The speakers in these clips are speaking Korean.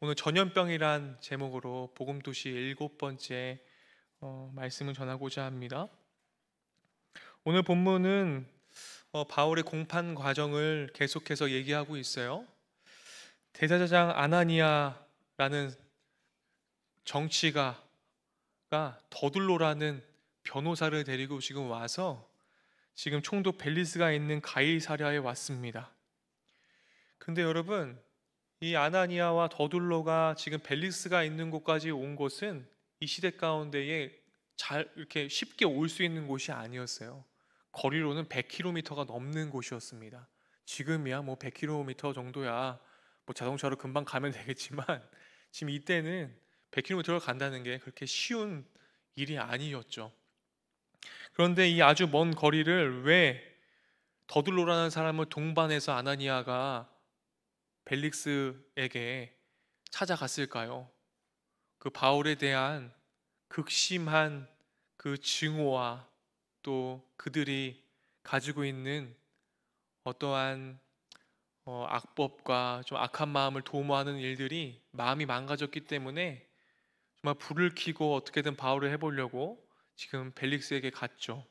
오늘 전염병이란 제목으로 복음도시 7번째 말씀을 전하고자 합니다. 오늘 본문은 바울의 공판 과정을 계속해서 얘기하고 있어요. 대제사장 아나니아라는 정치가가 더둘로라는 변호사를 데리고 지금 와서 지금 총독 벨리스가 있는 가이사랴에 왔습니다. 근데 여러분, 이 아나니아와 더둘로가 지금 벨리스가 있는 곳까지 온 곳은 이 시대 가운데에 잘 이렇게 쉽게 올 수 있는 곳이 아니었어요. 거리로는 100km가 넘는 곳이었습니다. 지금이야 뭐 100km 정도야 뭐 자동차로 금방 가면 되겠지만 지금 이때는 100km를 간다는 게 그렇게 쉬운 일이 아니었죠. 그런데 이 아주 먼 거리를 왜 더둘로라는 사람을 동반해서 아나니아가 벨릭스에게 찾아갔을까요? 그 바울에 대한 극심한 그 증오와 또 그들이 가지고 있는 어떠한 악법과 좀 악한 마음을 도모하는 일들이 마음이 망가졌기 때문에 정말 불을 켜고 어떻게든 바울을 해보려고 지금 벨릭스에게 갔죠.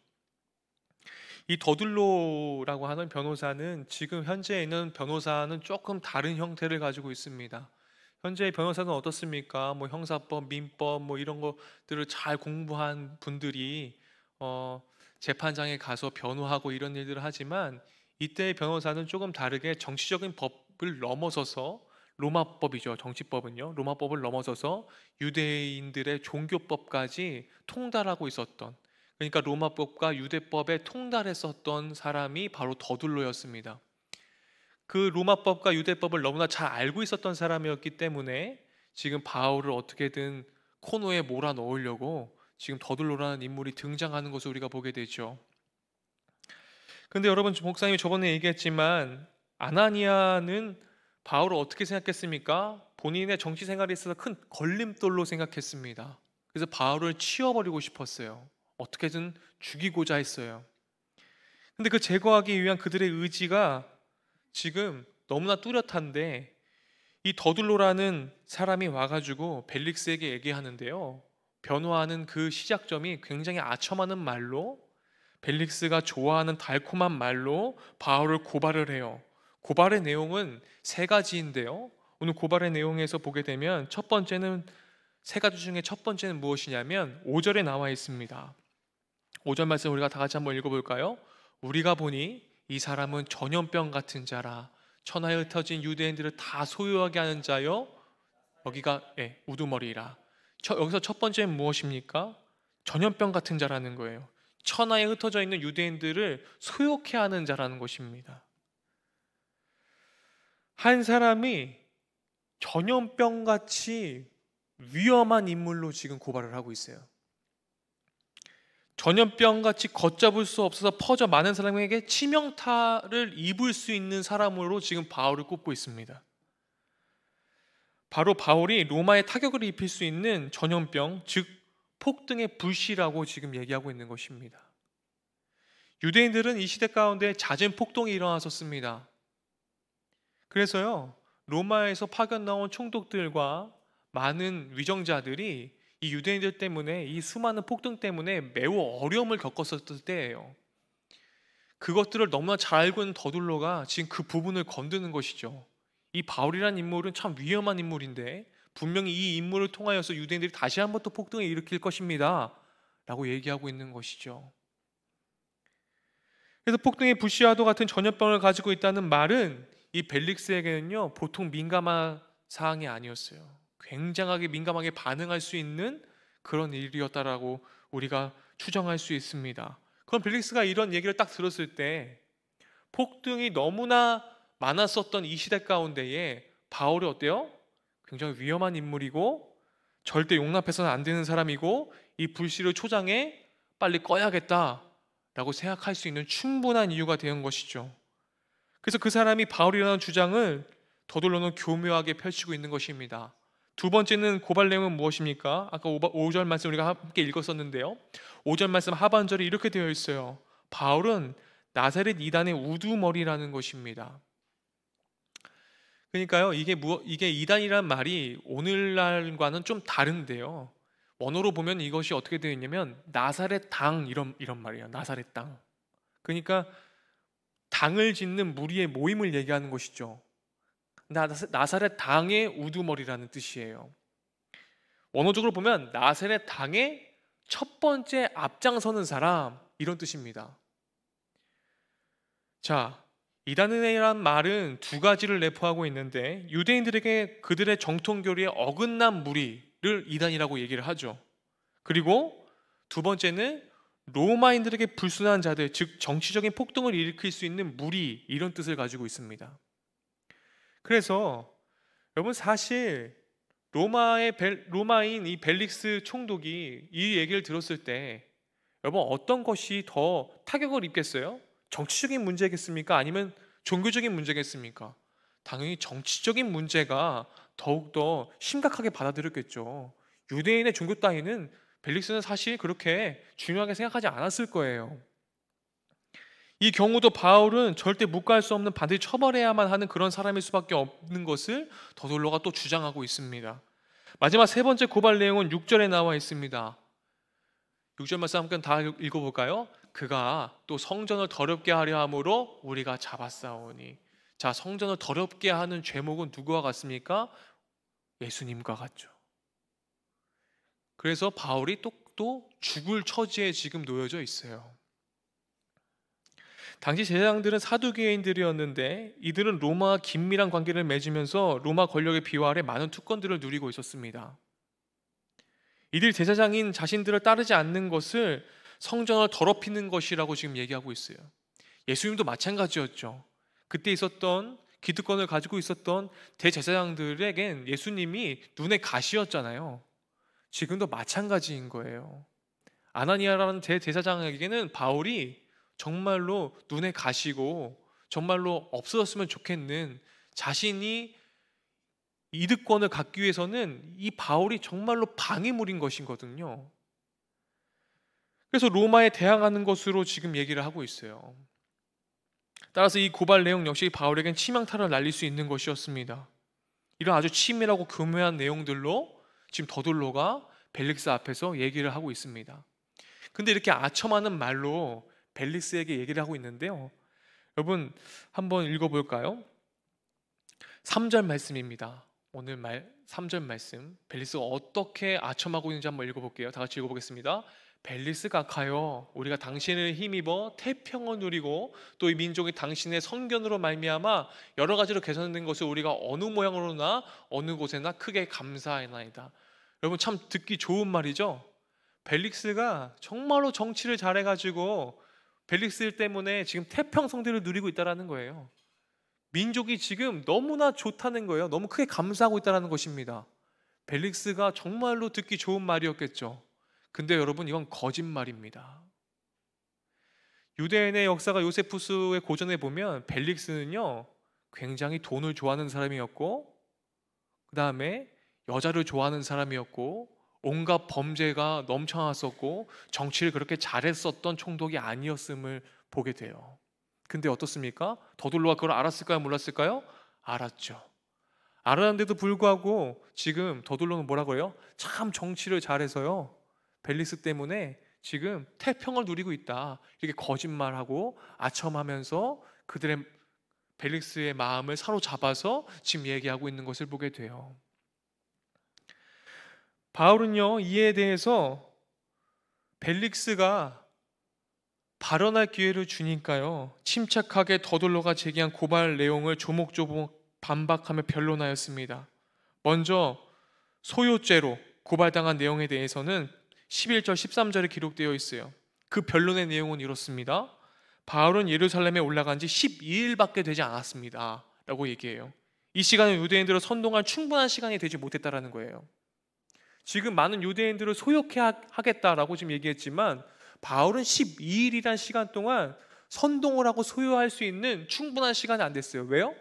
이 더둘로라고 하는 변호사는 지금 현재 있는 변호사는 조금 다른 형태를 가지고 있습니다. 현재의 변호사는 어떻습니까? 뭐 형사법, 민법 뭐 이런 것들을 잘 공부한 분들이 재판장에 가서 변호하고 이런 일들을 하지만 이때의 변호사는 조금 다르게 정치적인 법을 넘어서서 로마법이죠. 정치법은요. 로마법을 넘어서서 유대인들의 종교법까지 통달하고 있었던, 그러니까 로마법과 유대법에 통달했었던 사람이 바로 더둘로였습니다. 그 로마법과 유대법을 너무나 잘 알고 있었던 사람이었기 때문에 지금 바울을 어떻게든 코너에 몰아넣으려고 지금 더둘로라는 인물이 등장하는 것을 우리가 보게 되죠. 근데 여러분, 목사님이 저번에 얘기했지만 아나니아는 바울을 어떻게 생각했습니까? 본인의 정치 생활에 있어서 큰 걸림돌로 생각했습니다. 그래서 바울을 치워버리고 싶었어요. 어떻게든 죽이고자 했어요. 근데 그 제거하기 위한 그들의 의지가 지금 너무나 뚜렷한데 이 더둘로라는 사람이 와가지고 벨릭스에게 얘기하는데요. 변호하는 그 시작점이 굉장히 아첨하는 말로, 벨릭스가 좋아하는 달콤한 말로 바울을 고발을 해요. 고발의 내용은 세 가지인데요. 오늘 고발의 내용에서 보게 되면 첫 번째는, 세 가지 중에 첫 번째는 무엇이냐면 5절에 나와 있습니다. 5절 말씀 우리가 다 같이 한번 읽어볼까요? 우리가 보니 이 사람은 전염병 같은 자라, 천하에 흩어진 유대인들을 다 소유하게 하는 자요, 여기가 우두머리라. 여기서 첫 번째는 무엇입니까? 전염병 같은 자라는 거예요. 천하에 흩어져 있는 유대인들을 소욕해 하는 자라는 것입니다. 한 사람이 전염병같이 위험한 인물로 지금 고발을 하고 있어요. 전염병같이 걷잡을 수 없어서 퍼져 많은 사람에게 치명타를 입을 수 있는 사람으로 지금 바울을 꼽고 있습니다. 바로 바울이 로마에 타격을 입힐 수 있는 전염병, 즉 폭등의 불씨라고 지금 얘기하고 있는 것입니다. 유대인들은 이 시대 가운데 잦은 폭동이 일어났었습니다. 그래서요, 로마에서 파견 나온 총독들과 많은 위정자들이 이 유대인들 때문에, 이 수많은 폭동 때문에 매우 어려움을 겪었었을 때예요. 그것들을 너무나 잘 알고 있는 더둘로가 지금 그 부분을 건드는 것이죠. 이 바울이라는 인물은 참 위험한 인물인데 분명히 이 인물을 통하여서 유대인들이 다시 한번 또 폭동을 일으킬 것입니다 라고 얘기하고 있는 것이죠. 그래서 폭동의 불씨와도 같은 전염병을 가지고 있다는 말은 이 벨릭스에게는요 보통 민감한 사항이 아니었어요. 굉장하게 민감하게 반응할 수 있는 그런 일이었다라고 우리가 추정할 수 있습니다. 그럼 벨릭스가 이런 얘기를 딱 들었을 때 폭등이 너무나 많았었던 이 시대 가운데에 바울이 어때요? 굉장히 위험한 인물이고 절대 용납해서는 안 되는 사람이고 이 불씨를 초장에 빨리 꺼야겠다라고 생각할 수 있는 충분한 이유가 된 것이죠. 그래서 그 사람이 바울이라는 주장을 더둘로는 교묘하게 펼치고 있는 것입니다. 두 번째는 고발 내용은 무엇입니까? 아까 5절 말씀 우리가 함께 읽었었는데요. 5절 말씀 하반절에 이렇게 되어 있어요. 바울은 나사렛 이단의 우두머리라는 것입니다. 그러니까요, 이게 이단이란 말이 오늘날과는 좀 다른데요. 원어로 보면 이것이 어떻게 되어 있냐면 나사렛 당, 이런 말이에요. 나사렛 당. 그러니까 당을 짓는 무리의 모임을 얘기하는 것이죠. 나사렛 당의 우두머리라는 뜻이에요. 원어적으로 보면 나사렛 당의 첫 번째 앞장서는 사람, 이런 뜻입니다. 자, 이단이란 말은 두 가지를 내포하고 있는데, 유대인들에게 그들의 정통교리에 어긋난 무리를 이단이라고 얘기를 하죠. 그리고 두 번째는 로마인들에게 불순한 자들, 즉 정치적인 폭동을 일으킬 수 있는 무리, 이런 뜻을 가지고 있습니다. 그래서 여러분, 사실 로마인 이 벨릭스 총독이 이 얘기를 들었을 때 여러분, 어떤 것이 더 타격을 입겠어요? 정치적인 문제겠습니까? 아니면 종교적인 문제겠습니까? 당연히 정치적인 문제가 더욱더 심각하게 받아들였겠죠. 유대인의 종교 따위는 벨릭스는 사실 그렇게 중요하게 생각하지 않았을 거예요. 이 경우도 바울은 절대 묵과할 수 없는, 반드시 처벌해야만 하는 그런 사람일 수밖에 없는 것을 더돌로가 또 주장하고 있습니다. 마지막 세 번째 고발 내용은 6절에 나와 있습니다. 6절 말씀 함께 다 읽어볼까요? 그가 또 성전을 더럽게 하려 함으로 우리가 잡았사오니. 자, 성전을 더럽게 하는 죄목은 누구와 같습니까? 예수님과 같죠. 그래서 바울이 또 죽을 처지에 지금 놓여져 있어요. 당시 제사장들은 사두개인들이었는데 이들은 로마와 긴밀한 관계를 맺으면서 로마 권력의 비화 아래 많은 특권들을 누리고 있었습니다. 이들 제사장인 자신들을 따르지 않는 것을 성전을 더럽히는 것이라고 지금 얘기하고 있어요. 예수님도 마찬가지였죠. 그때 있었던 기득권을 가지고 있었던 대제사장들에겐 예수님이 눈의 가시였잖아요. 지금도 마찬가지인 거예요. 아나니아라는 대제사장에게는 바울이 정말로 눈에 가시고 정말로 없어졌으면 좋겠는, 자신이 이득권을 갖기 위해서는 이 바울이 정말로 방해물인 것이거든요. 그래서 로마에 대항하는 것으로 지금 얘기를 하고 있어요. 따라서 이 고발 내용 역시 바울에겐 치명타를 날릴 수 있는 것이었습니다. 이런 아주 치밀하고 교묘한 내용들로 지금 더돌로가 벨릭스 앞에서 얘기를 하고 있습니다. 근데 이렇게 아첨하는 말로 벨릭스에게 얘기를 하고 있는데요, 여러분 한번 읽어볼까요? 3절 말씀입니다. 오늘 3절 말씀, 벨릭스가 어떻게 아첨하고 있는지 한번 읽어볼게요. 다 같이 읽어보겠습니다. 벨릭스 각하여, 우리가 당신을 힘입어 태평을 누리고 또 이 민족이 당신의 선견으로 말미암아 여러 가지로 개선된 것을 우리가 어느 모양으로나 어느 곳에나 크게 감사하나이다. 여러분, 참 듣기 좋은 말이죠. 벨릭스가 정말로 정치를 잘해가지고 벨릭스 때문에 지금 태평성대를 누리고 있다는 거예요. 민족이 지금 너무나 좋다는 거예요. 너무 크게 감사하고 있다는 것입니다. 벨릭스가 정말로 듣기 좋은 말이었겠죠. 근데 여러분, 이건 거짓말입니다. 유대인의 역사가 요세푸스의 고전에 보면 벨릭스는요, 굉장히 돈을 좋아하는 사람이었고, 그 다음에 여자를 좋아하는 사람이었고, 온갖 범죄가 넘쳐났었고, 정치를 그렇게 잘했었던 총독이 아니었음을 보게 돼요. 근데 어떻습니까? 더돌로가 그걸 알았을까요? 몰랐을까요? 알았죠. 알았는데도 불구하고 지금 더돌로는 뭐라고 해요? 참 정치를 잘해서요, 벨릭스 때문에 지금 태평을 누리고 있다, 이렇게 거짓말하고 아첨하면서 그들의, 벨릭스의 마음을 사로잡아서 지금 얘기하고 있는 것을 보게 돼요. 바울은요, 이에 대해서 벨릭스가 발언할 기회를 주니까요, 침착하게 더돌로가 제기한 고발 내용을 조목조목 반박하며 변론하였습니다. 먼저 소요죄로 고발당한 내용에 대해서는 11절 13절에 기록되어 있어요. 그 변론의 내용은 이렇습니다. 바울은 예루살렘에 올라간 지 12일밖에 되지 않았습니다 라고 얘기해요. 이 시간은 유대인들을 선동할 충분한 시간이 되지 못했다라는 거예요. 지금 많은 유대인들을 소욕해 하겠다라고 지금 얘기했지만, 바울은 12일이란 시간 동안 선동을 하고 소요할 수 있는 충분한 시간이 안 됐어요. 왜요?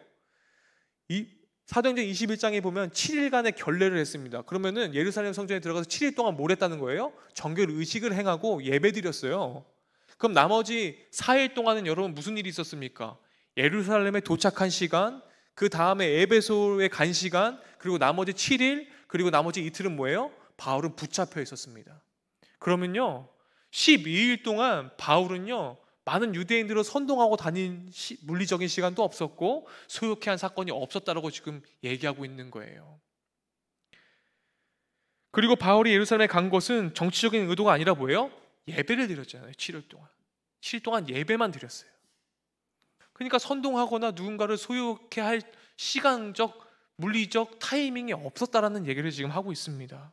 이 사도행전 21장에 보면 7일간의 결례를 했습니다. 그러면은 예루살렘 성전에 들어가서 7일 동안 뭘 했다는 거예요? 정결 의식을 행하고 예배드렸어요. 그럼 나머지 4일 동안은 여러분 무슨 일이 있었습니까? 예루살렘에 도착한 시간, 그 다음에 에베소에 간 시간, 그리고 나머지 7일, 그리고 나머지 이틀은 뭐예요? 바울은 붙잡혀 있었습니다. 그러면요, 12일 동안 바울은요, 많은 유대인들을 선동하고 다닌 물리적인 시간도 없었고 소욕해 한 사건이 없었다라고 지금 얘기하고 있는 거예요. 그리고 바울이 예루살렘에 간 것은 정치적인 의도가 아니라 뭐예요? 예배를 드렸잖아요. 7일 동안. 7일 동안 예배만 드렸어요. 그러니까 선동하거나 누군가를 소유케 할 시간적, 물리적 타이밍이 없었다라는 얘기를 지금 하고 있습니다.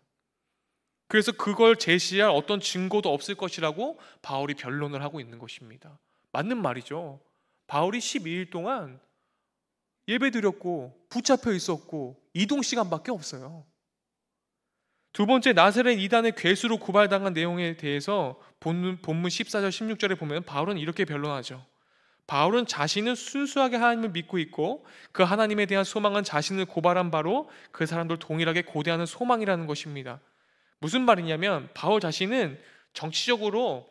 그래서 그걸 제시할 어떤 증거도 없을 것이라고 바울이 변론을 하고 있는 것입니다. 맞는 말이죠. 바울이 12일 동안 예배 드렸고 붙잡혀 있었고 이동 시간밖에 없어요. 두 번째, 나사렛 이단의 괴수로 고발당한 내용에 대해서 본문 14절 16절에 보면 바울은 이렇게 변론하죠. 바울은 자신은 순수하게 하나님을 믿고 있고 그 하나님에 대한 소망은 자신을 고발한 바로 그 사람들 동일하게 고대하는 소망이라는 것입니다. 무슨 말이냐면 바울 자신은 정치적으로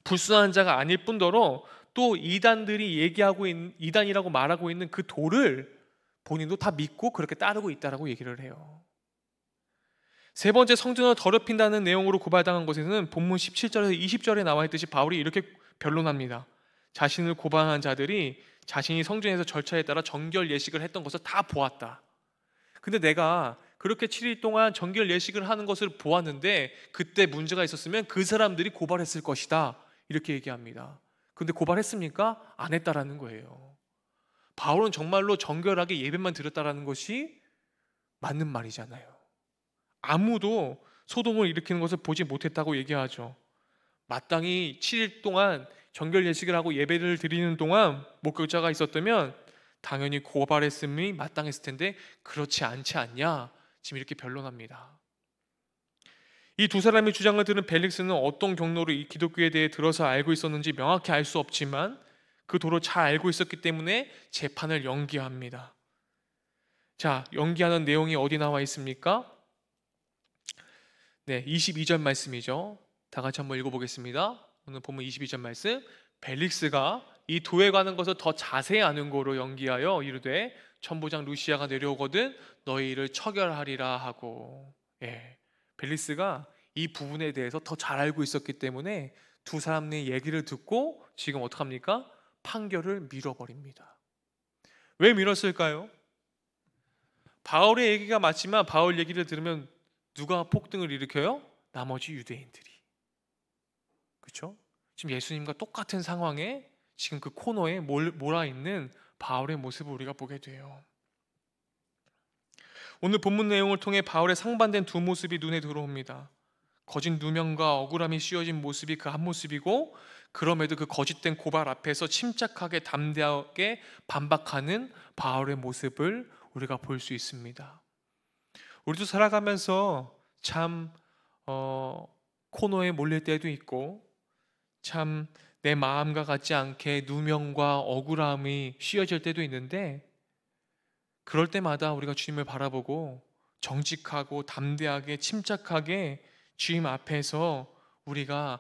불순한 자가 아닐 뿐더러 또 이단들이 얘기하고 있는, 이단이라고 말하고 있는 그 도를 본인도 다 믿고 그렇게 따르고 있다라고 얘기를 해요. 세 번째, 성전을 더럽힌다는 내용으로 고발당한 것에는 본문 17절에서 20절에 나와 있듯이 바울이 이렇게 변론합니다. 자신을 고발한 자들이 자신이 성전에서 절차에 따라 정결 예식을 했던 것을 다 보았다. 근데 내가 그렇게 7일 동안 정결 예식을 하는 것을 보았는데 그때 문제가 있었으면 그 사람들이 고발했을 것이다. 이렇게 얘기합니다. 근데 고발했습니까? 안 했다라는 거예요. 바울은 정말로 정결하게 예배만 드렸다라는 것이 맞는 말이잖아요. 아무도 소동을 일으키는 것을 보지 못했다고 얘기하죠. 마땅히 7일 동안 정결 예식을 하고 예배를 드리는 동안 목격자가 있었다면 당연히 고발했음이 마땅했을 텐데 그렇지 않지 않냐? 지금 이렇게 변론합니다. 이 두 사람의 주장을 들은 벨릭스는 어떤 경로로 이 기독교에 대해 들어서 알고 있었는지 명확히 알 수 없지만 그 도로 잘 알고 있었기 때문에 재판을 연기합니다. 자, 연기하는 내용이 어디 나와 있습니까? 네, 22절 말씀이죠. 다 같이 한번 읽어보겠습니다. 오늘 본문 22절 말씀. 벨릭스가 이 도에 관한 것을 더 자세히 아는 거로 연기하여 이르되 천부장 루시아가 내려오거든 너희 일을 처결하리라 하고. 벨릭스가 이 부분에 대해서 더 잘 알고 있었기 때문에 두 사람의 얘기를 듣고 지금 어떡합니까? 판결을 미뤄버립니다. 왜 미뤘을까요? 바울의 얘기가 맞지만 바울 얘기를 들으면 누가 폭등을 일으켜요? 나머지 유대인들이. 그렇죠? 지금 예수님과 똑같은 상황에 지금 그 코너에 몰아있는 바울의 모습을 우리가 보게 돼요. 오늘 본문 내용을 통해 바울의 상반된 두 모습이 눈에 들어옵니다. 거짓 누명과 억울함이 씌워진 모습이 그 한 모습이고 그럼에도 그 거짓된 고발 앞에서 침착하게 담대하게 반박하는 바울의 모습을 우리가 볼 수 있습니다. 우리도 살아가면서 참 코너에 몰릴 때도 있고 참 내 마음과 같지 않게 누명과 억울함이 씌워질 때도 있는데 그럴 때마다 우리가 주님을 바라보고 정직하고 담대하게 침착하게 주님 앞에서 우리가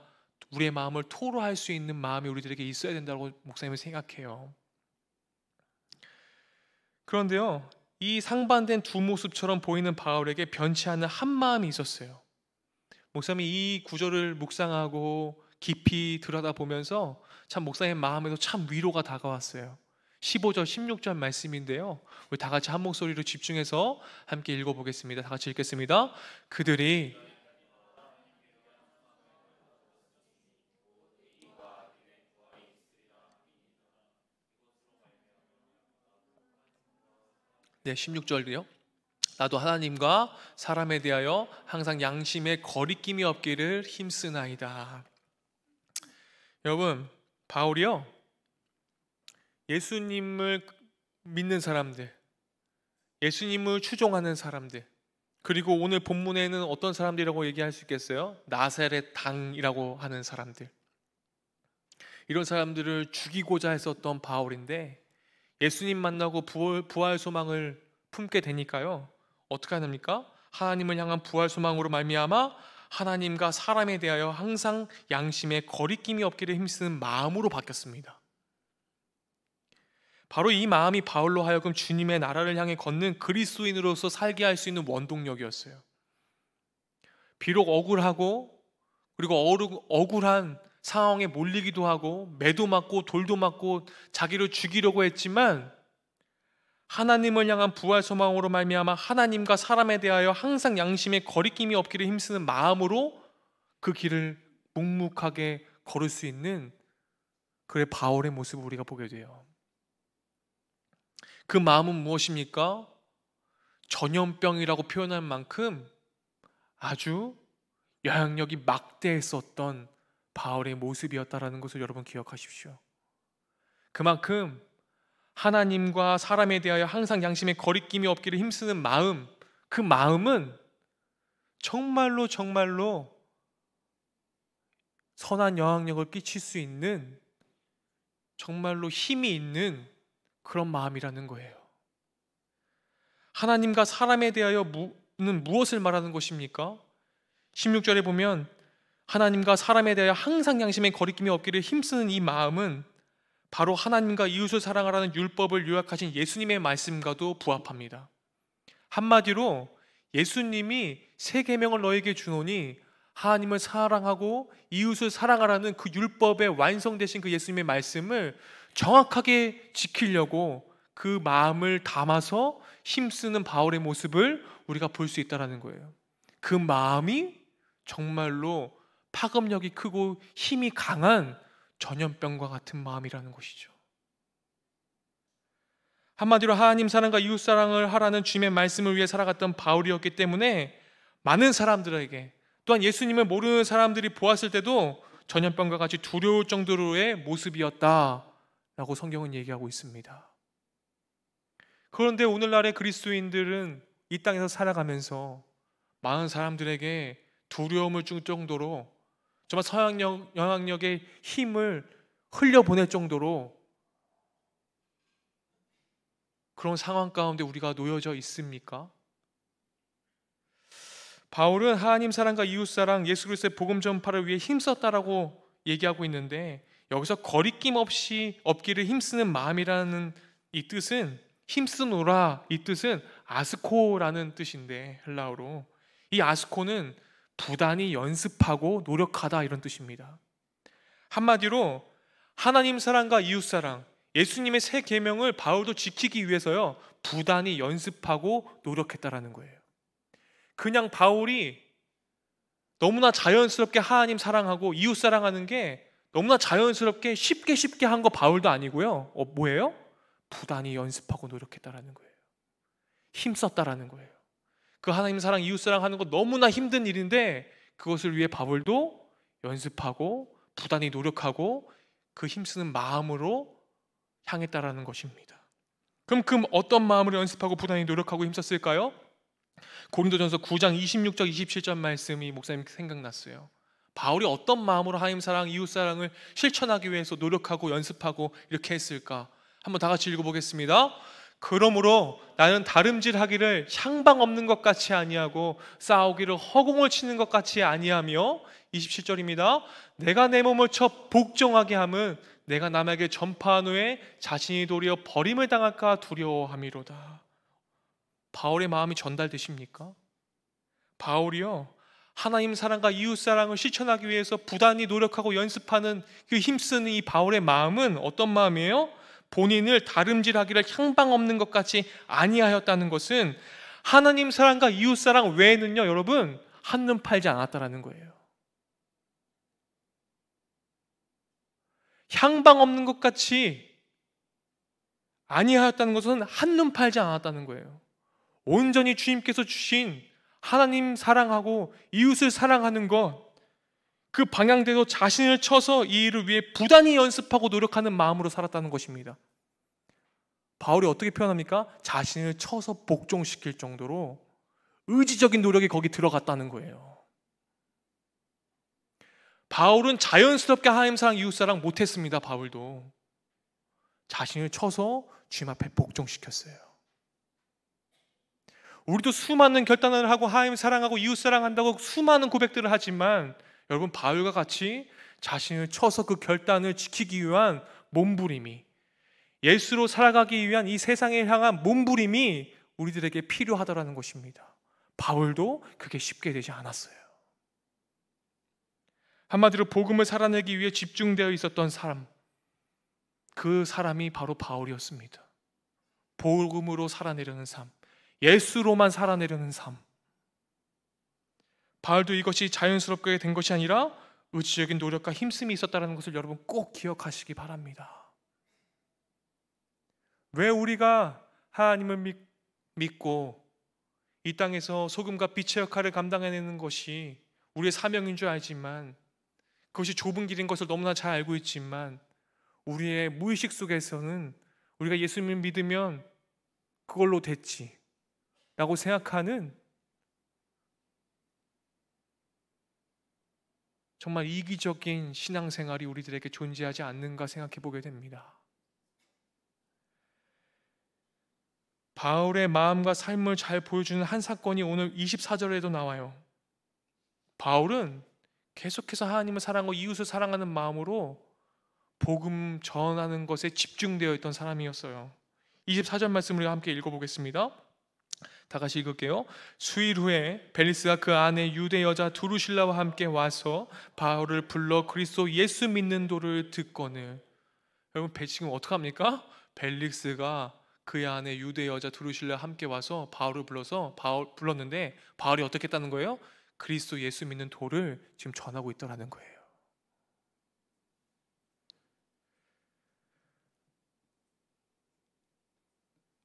우리의 마음을 토로할 수 있는 마음이 우리들에게 있어야 된다고 목사님은 생각해요. 그런데요, 이 상반된 두 모습처럼 보이는 바울에게 변치 않는 한 마음이 있었어요. 목사님이 이 구절을 묵상하고 깊이 들여다보면서 참 목사님 마음에도 참 위로가 다가왔어요. 15절 16절 말씀인데요, 우리 다 같이 한 목소리로 집중해서 함께 읽어보겠습니다. 다 같이 읽겠습니다. 그들이 네, 16절이요. 나도 하나님과 사람에 대하여 항상 양심에 거리낌이 없기를 힘쓰나이다. 여러분, 바울이요, 예수님을 믿는 사람들, 예수님을 추종하는 사람들, 그리고 오늘 본문에는 어떤 사람들이라고 얘기할 수 있겠어요? 나사렛 당이라고 하는 사람들, 이런 사람들을 죽이고자 했었던 바울인데 예수님 만나고 부활 소망을 품게 되니까요, 어떻게 합니까? 하나님을 향한 부활 소망으로 말미암아 하나님과 사람에 대하여 항상 양심에 거리낌이 없기를 힘쓰는 마음으로 바뀌었습니다. 바로 이 마음이 바울로 하여금 주님의 나라를 향해 걷는 그리스도인으로서 살게 할 수 있는 원동력이었어요. 비록 억울하고 그리고 억울한 상황에 몰리기도 하고 매도 맞고 돌도 맞고 자기를 죽이려고 했지만 하나님을 향한 부활 소망으로 말미암아 하나님과 사람에 대하여 항상 양심의 거리낌이 없기를 힘쓰는 마음으로 그 길을 묵묵하게 걸을 수 있는 그의 바울의 모습을 우리가 보게 돼요. 그 마음은 무엇입니까? 전염병이라고 표현할 만큼 아주 영향력이 막대했었던 바울의 모습이었다라는 것을 여러분 기억하십시오. 그만큼 하나님과 사람에 대하여 항상 양심의 거리낌이 없기를 힘쓰는 마음, 그 마음은 정말로 선한 영향력을 끼칠 수 있는 정말로 힘이 있는 그런 마음이라는 거예요. 하나님과 사람에 대하여는 무엇을 말하는 것입니까? 16절에 보면 하나님과 사람에 대하여 항상 양심의 거리낌이 없기를 힘쓰는 이 마음은 바로 하나님과 이웃을 사랑하라는 율법을 요약하신 예수님의 말씀과도 부합합니다. 한마디로 예수님이 새 계명을 너에게 주노니 하나님을 사랑하고 이웃을 사랑하라는 그 율법의 완성되신 그 예수님의 말씀을 정확하게 지키려고 그 마음을 담아서 힘쓰는 바울의 모습을 우리가 볼 수 있다는 거예요. 그 마음이 정말로 파급력이 크고 힘이 강한 전염병과 같은 마음이라는 것이죠. 한마디로 하나님 사랑과 이웃 사랑을 하라는 주님의 말씀을 위해 살아갔던 바울이었기 때문에 많은 사람들에게, 또한 예수님을 모르는 사람들이 보았을 때도 전염병과 같이 두려울 정도로의 모습이었다라고 성경은 얘기하고 있습니다. 그런데 오늘날의 그리스도인들은 이 땅에서 살아가면서 많은 사람들에게 두려움을 줄 정도로 정말 서양적 영향력의 힘을 흘려보낼 정도로 그런 상황 가운데 우리가 놓여져 있습니까? 바울은 하나님 사랑과 이웃 사랑, 예수 그리스도의 복음 전파를 위해 힘썼다라고 얘기하고 있는데, 여기서 거리낌 없이 없기를 힘쓰는 마음이라는 이 뜻은, 힘쓰노라 이 뜻은 아스코라는 뜻인데, 헬라어로 이 아스코는 부단히 연습하고 노력하다 이런 뜻입니다. 한마디로 하나님 사랑과 이웃 사랑, 예수님의 새 계명을 바울도 지키기 위해서요 부단히 연습하고 노력했다라는 거예요. 그냥 바울이 너무나 자연스럽게 하나님 사랑하고 이웃 사랑하는 게 너무나 자연스럽게 쉽게 한 거 바울도 아니고요. 뭐예요? 부단히 연습하고 노력했다라는 거예요. 힘썼다라는 거예요. 그 하나님 사랑, 이웃 사랑하는 거 너무나 힘든 일인데 그것을 위해 바울도 연습하고 부단히 노력하고 그 힘쓰는 마음으로 향했다라는 것입니다. 그럼 어떤 마음으로 연습하고 부단히 노력하고 힘썼을까요? 고린도전서 9장 26절 27절 말씀이 목사님 생각났어요. 바울이 어떤 마음으로 하나님 사랑, 이웃 사랑을 실천하기 위해서 노력하고 연습하고 이렇게 했을까? 한번 다 같이 읽어보겠습니다. 그러므로 나는 다름질하기를 향방 없는 것 같이 아니하고 싸우기를 허공을 치는 것 같이 아니하며, 27절입니다. 내가 내 몸을 쳐 복종하게 함은 내가 남에게 전파한 후에 자신이 도리어 버림을 당할까 두려워함이로다. 바울의 마음이 전달되십니까? 바울이요 하나님 사랑과 이웃 사랑을 실천하기 위해서 부단히 노력하고 연습하는 그 힘쓰는 이 바울의 마음은 어떤 마음이에요? 본인을 다름질하기를 향방 없는 것 같이 아니하였다는 것은 하나님 사랑과 이웃 사랑 외에는요 여러분 한눈 팔지 않았다라는 거예요. 향방 없는 것 같이 아니하였다는 것은 한눈 팔지 않았다는 거예요. 온전히 주님께서 주신 하나님 사랑하고 이웃을 사랑하는 것, 그 방향대로 자신을 쳐서 이 일을 위해 부단히 연습하고 노력하는 마음으로 살았다는 것입니다. 바울이 어떻게 표현합니까? 자신을 쳐서 복종시킬 정도로 의지적인 노력이 거기 들어갔다는 거예요. 바울은 자연스럽게 하나님 사랑, 이웃 사랑 못했습니다. 바울도 자신을 쳐서 주님 앞에 복종시켰어요. 우리도 수많은 결단을 하고 하나님 사랑하고 이웃 사랑한다고 수많은 고백들을 하지만 여러분 바울과 같이 자신을 쳐서 그 결단을 지키기 위한 몸부림이, 예수로 살아가기 위한 이 세상에 향한 몸부림이 우리들에게 필요하다라는 것입니다. 바울도 그게 쉽게 되지 않았어요. 한마디로 복음을 살아내기 위해 집중되어 있었던 사람, 그 사람이 바로 바울이었습니다. 복음으로 살아내려는 삶, 예수로만 살아내려는 삶. 바울도 이것이 자연스럽게 된 것이 아니라 의지적인 노력과 힘씀이 있었다는 것을 여러분 꼭 기억하시기 바랍니다. 왜 우리가 하나님을 믿고 이 땅에서 소금과 빛의 역할을 감당해내는 것이 우리의 사명인 줄 알지만, 그것이 좁은 길인 것을 너무나 잘 알고 있지만, 우리의 무의식 속에서는 우리가 예수님을 믿으면 그걸로 됐지 라고 생각하는 정말 이기적인 신앙생활이 우리들에게 존재하지 않는가 생각해 보게 됩니다. 바울의 마음과 삶을 잘 보여주는 한 사건이 오늘 24절에도 나와요. 바울은 계속해서 하나님을 사랑하고 이웃을 사랑하는 마음으로 복음 전하는 것에 집중되어 있던 사람이었어요. 24절 말씀을 함께 읽어보겠습니다. 다 같이 읽을게요. 수일 후에 벨리스가 그 아내 유대 여자 두루실라와 함께 와서 바울을 불러 그리스도 예수 믿는 도를 듣거늘. 여러분, 지금 어떡합니까? 벨릭스가 그의 아내 유대 여자 두루실라와 함께 와서 바울을 불렀는데, 바울이 어떻게 했다는 거예요? 그리스도 예수 믿는 도를 지금 전하고 있더라는 거예요.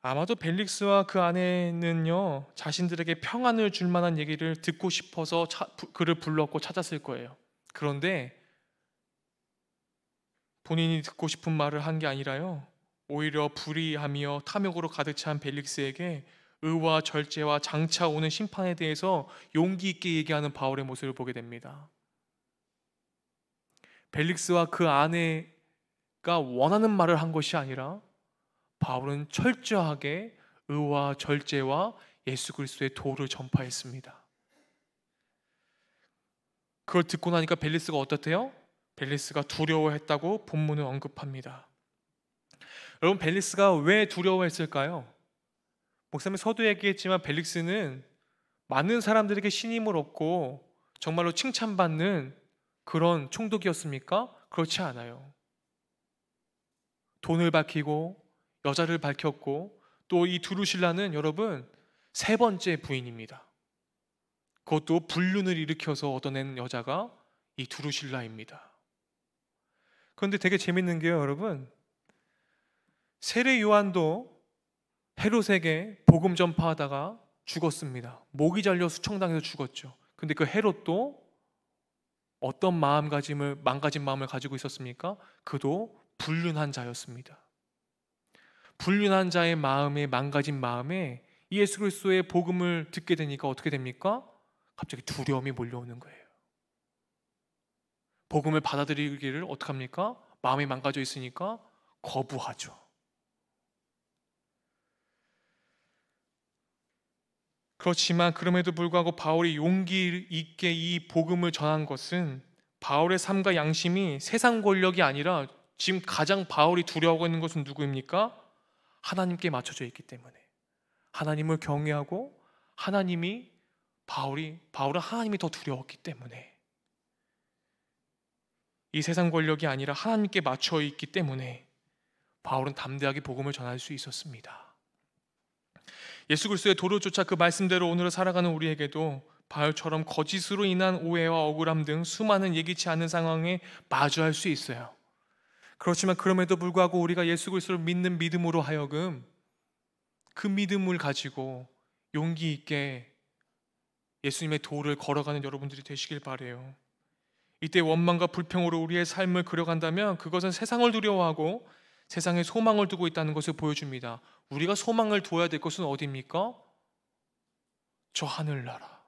아마도 벨릭스와 그 아내는요, 자신들에게 평안을 줄 만한 얘기를 듣고 싶어서 그를 불렀고 찾았을 거예요. 그런데 본인이 듣고 싶은 말을 한 게 아니라요, 오히려 불의하며 탐욕으로 가득 찬 벨릭스에게 의와 절제와 장차 오는 심판에 대해서 용기 있게 얘기하는 바울의 모습을 보게 됩니다. 벨릭스와 그 아내가 원하는 말을 한 것이 아니라 바울은 철저하게 의와 절제와 예수 그리스도의 도를 전파했습니다. 그걸 듣고 나니까 벨리스가 어떻대요? 벨리스가 두려워했다고 본문은 언급합니다. 여러분, 벨리스가 왜 두려워했을까요? 목사님 서두에 얘기했지만 벨릭스는 많은 사람들에게 신임을 얻고 정말로 칭찬받는 그런 총독이었습니까? 그렇지 않아요. 돈을 밝히고 여자를 밝혔고, 또 이 두루실라는 여러분 3번째 부인입니다. 그것도 불륜을 일으켜서 얻어낸 여자가 이 두루실라입니다. 그런데 되게 재밌는 게요, 여러분, 세례 요한도 헤롯에게 복음 전파하다가 죽었습니다. 목이 잘려 수청당해서 죽었죠. 근데 그 헤롯도 어떤 망가진 마음을 가지고 있었습니까? 그도 불륜한 자였습니다. 불륜한 자의 마음에, 망가진 마음에 예수 그리스도의 복음을 듣게 되니까 어떻게 됩니까? 갑자기 두려움이 몰려오는 거예요. 복음을 받아들이기를 어떻게 합니까? 마음이 망가져 있으니까 거부하죠. 그렇지만 그럼에도 불구하고 바울이 용기 있게 이 복음을 전한 것은 바울의 삶과 양심이 세상 권력이 아니라 지금 가장 바울이 두려워하고 있는 것은 누구입니까? 하나님께 맞춰져 있기 때문에, 하나님을 경외하고 바울은 하나님이 더 두려웠기 때문에, 이 세상 권력이 아니라 하나님께 맞춰 있기 때문에 바울은 담대하게 복음을 전할 수 있었습니다. 예수 그리스도의 도를 쫓아 그 말씀대로 오늘을 살아가는 우리에게도 바울처럼 거짓으로 인한 오해와 억울함 등 수많은 예기치 않은 상황에 마주할 수 있어요. 그렇지만 그럼에도 불구하고 우리가 예수 그리스도를 믿는 믿음으로 하여금 그 믿음을 가지고 용기 있게 예수님의 도를 걸어가는 여러분들이 되시길 바라요. 이때 원망과 불평으로 우리의 삶을 그려간다면 그것은 세상을 두려워하고 세상에 소망을 두고 있다는 것을 보여줍니다. 우리가 소망을 둬야 될 것은 어디입니까? 저 하늘나라.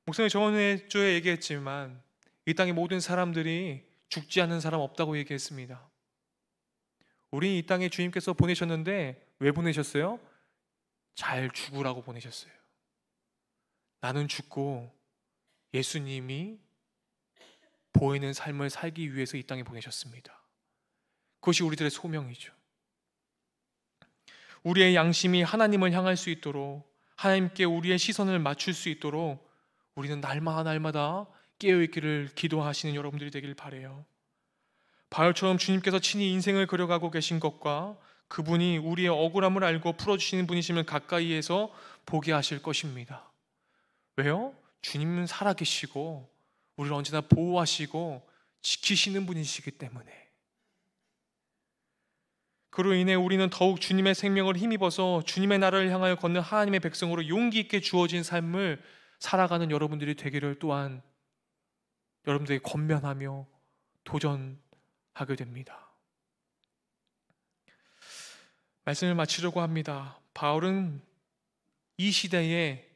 목사님 저번에 얘기했지만 이 땅의 모든 사람들이 죽지 않는 사람 없다고 얘기했습니다. 우리 이 땅에 주님께서 보내셨는데 왜 보내셨어요? 잘 죽으라고 보내셨어요. 나는 죽고 예수님이 보이는 삶을 살기 위해서 이 땅에 보내셨습니다. 그것이 우리들의 소명이죠. 우리의 양심이 하나님을 향할 수 있도록, 하나님께 우리의 시선을 맞출 수 있도록 우리는 날마다 깨어있기를 기도하시는 여러분들이 되길 바라요. 바울처럼 주님께서 친히 인생을 그려가고 계신 것과 그분이 우리의 억울함을 알고 풀어주시는 분이심을 가까이에서 보게 하실 것입니다. 왜요? 주님은 살아계시고 우리를 언제나 보호하시고 지키시는 분이시기 때문에. 그로 인해 우리는 더욱 주님의 생명을 힘입어서 주님의 나라를 향하여 걷는 하나님의 백성으로 용기 있게 주어진 삶을 살아가는 여러분들이 되기를 또한 여러분들에게 권면하며 도전하게 됩니다. 말씀을 마치려고 합니다. 바울은 이 시대에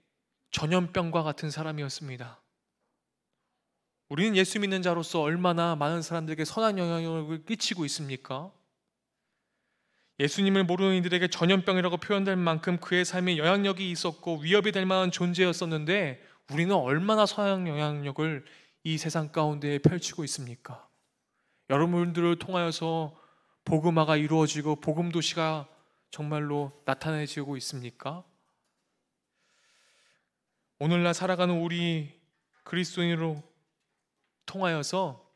전염병과 같은 사람이었습니다. 우리는 예수 믿는 자로서 얼마나 많은 사람들에게 선한 영향력을 끼치고 있습니까? 예수님을 모르는 이들에게 전염병이라고 표현될 만큼 그의 삶에 영향력이 있었고 위협이 될 만한 존재였었는데 우리는 얼마나 선한 영향력을 이 세상 가운데 펼치고 있습니까? 여러분들을 통하여서 복음화가 이루어지고 복음도시가 정말로 나타내지고 있습니까? 오늘날 살아가는 우리 그리스도인으로 통하여서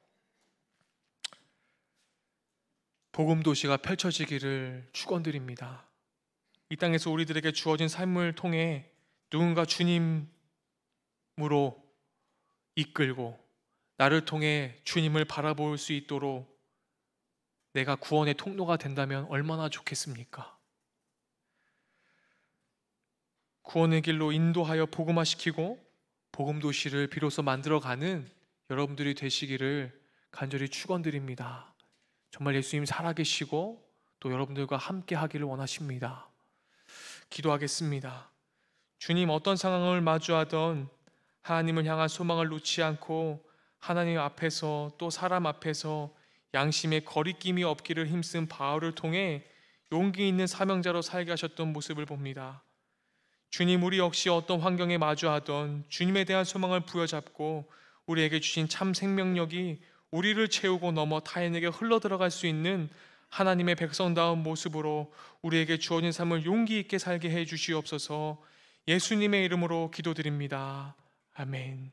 복음도시가 펼쳐지기를 축원드립니다. 이 땅에서 우리들에게 주어진 삶을 통해 누군가 주님으로 이끌고 나를 통해 주님을 바라볼 수 있도록 내가 구원의 통로가 된다면 얼마나 좋겠습니까? 구원의 길로 인도하여 복음화시키고 복음도시를 비로소 만들어가는 여러분들이 되시기를 간절히 축원드립니다. 정말 예수님 살아계시고 또 여러분들과 함께 하기를 원하십니다. 기도하겠습니다. 주님, 어떤 상황을 마주하던 하나님을 향한 소망을 놓지 않고 하나님 앞에서 또 사람 앞에서 양심의 거리낌이 없기를 힘쓴 바울을 통해 용기 있는 사명자로 살게 하셨던 모습을 봅니다. 주님, 우리 역시 어떤 환경에 마주하던 주님에 대한 소망을 부여잡고 우리에게 주신 참 생명력이 우리를 채우고 넘어 타인에게 흘러들어갈 수 있는 하나님의 백성다운 모습으로 우리에게 주어진 삶을 용기 있게 살게 해 주시옵소서. 예수님의 이름으로 기도드립니다. 아멘.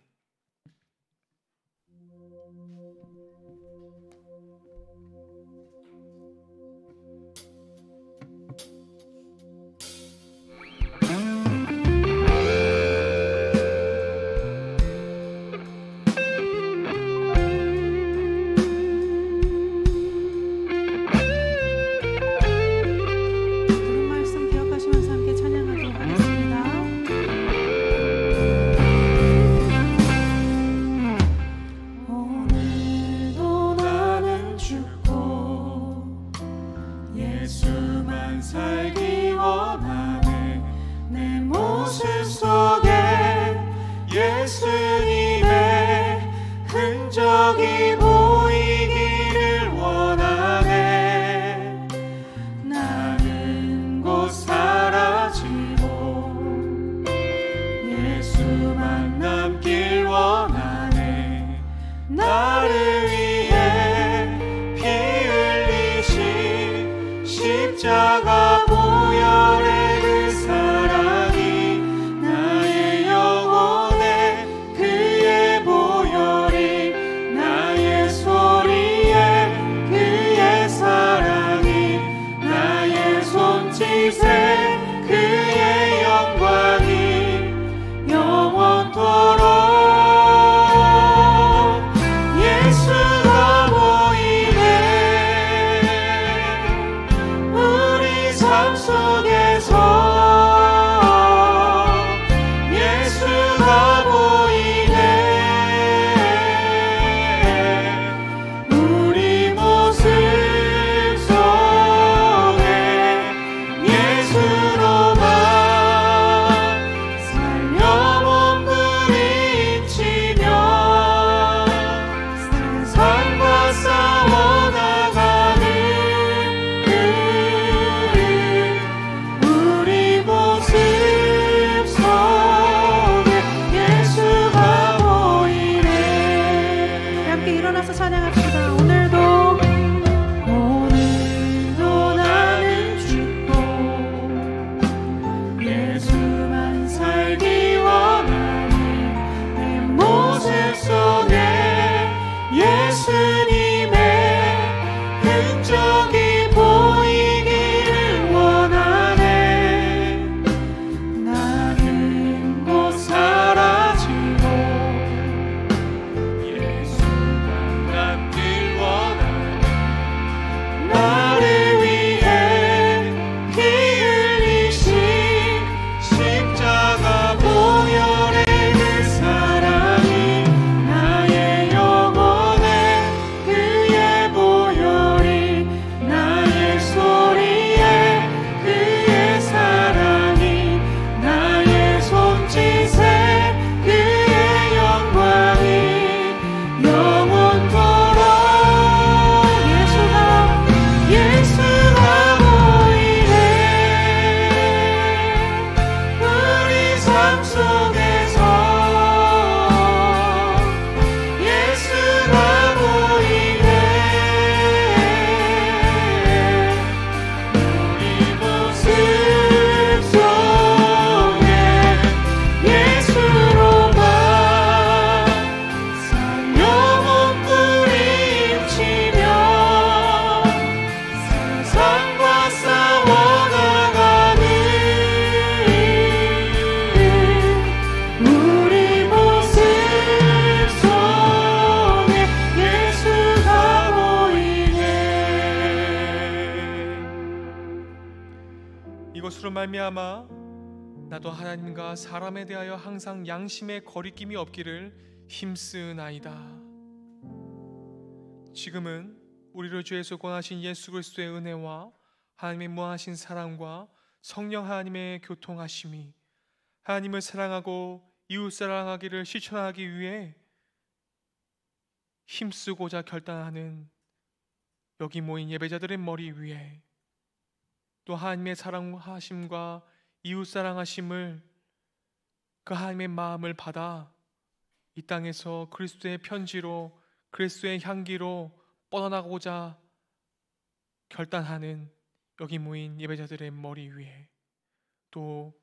십자가 보혈의 그 사랑이 나의 영혼에 그의 보혈이 나의 소리에 그의 사랑이 나의 손짓에 그의 영광이 영원토록 예수 속에서 예수가 보이네. 우리 모습 속에 예수로만 살려 몸부림치며 세상과 싸워나가는 우리 모습 속에 예수가 보이네. 이것으로 말미암아 나도 하나님과 사람에 대하여 항상 양심의 거리낌이 없기를 힘쓰나이다. 지금은 우리를 죄에서 구원하신 예수 그리스도의 은혜와 하나님의 무한하신 사랑과 성령 하나님의 교통하심이 하나님을 사랑하고 이웃 사랑하기를 실천하기 위해 힘쓰고자 결단하는 여기 모인 예배자들의 머리 위에 또 하나님의 사랑하심과 이웃 사랑하심을 그 하나님의 마음을 받아 이 땅에서 그리스도의 편지로 그리스도의 향기로 뻗어나가고자 결단하는 여기 모인 예배자들의 머리 위에 또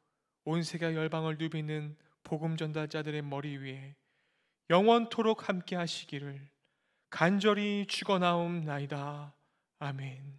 온 세계 열방을 누비는 복음 전달자들의 머리 위에 영원토록 함께 하시기를 간절히 축원하옵나이다. 아멘.